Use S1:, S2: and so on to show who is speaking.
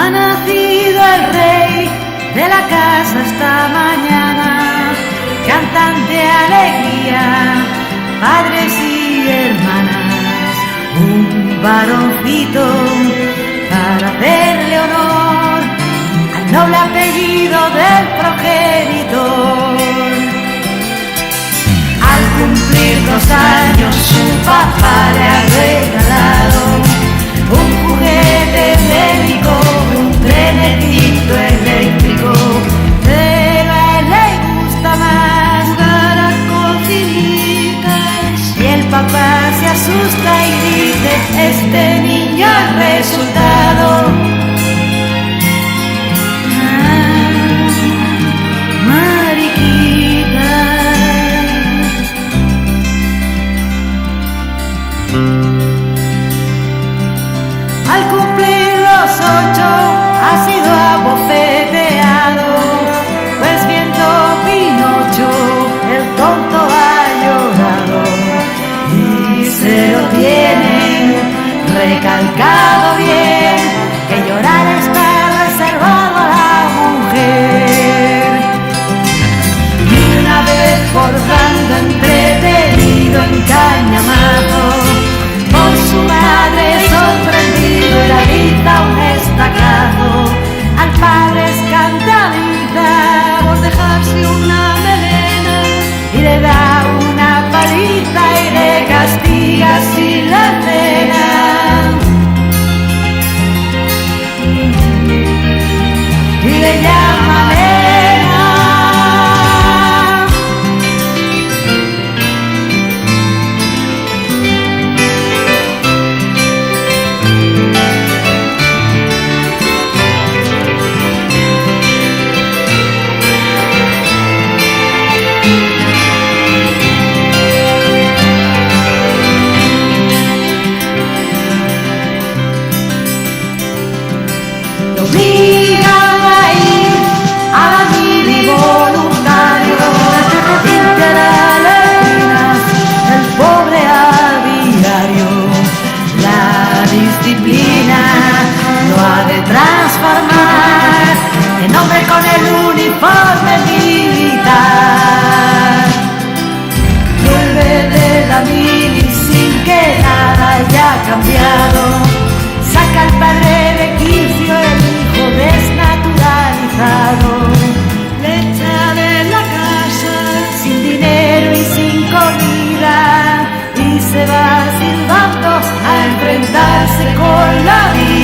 S1: Ha nacido el rey de la casa esta mañana, cantan de alegría padres y hermanas, un varoncito para hacerle honor al noble apellido del progenitor. Al cumplir 2 años su papá le ha regalado un juguete bélico, un trenecito eléctrico, pero a él le gusta más jugar a cocinitas. Y el papá se asusta y dice: este niño ha resultado Al cumplir los 8 ha sido abofeteado, pues viendo Pinocho el tonto ha llorado y se lo tienen recalcado bien, que llorar está reservado a la mujer. Y una vez forjando entretenido en cañamazo, por su madre sorprendido realiza un estacazo. Al padre escandaliza por dejarse una melena y le da una paliza y le castiga sin la cena. Y le llama nena. Obligan a ir a la mili voluntario, limpiará letrinas el pobre a diario. La disciplina lo ha de transformar en hombre con el uniforme militar. Vuelve de la mili sin que nada haya cambiado, saca al padre de quicio el desnaturalizado, le echa de la casa sin dinero y sin comida y se va silbando a enfrentarse con la vida.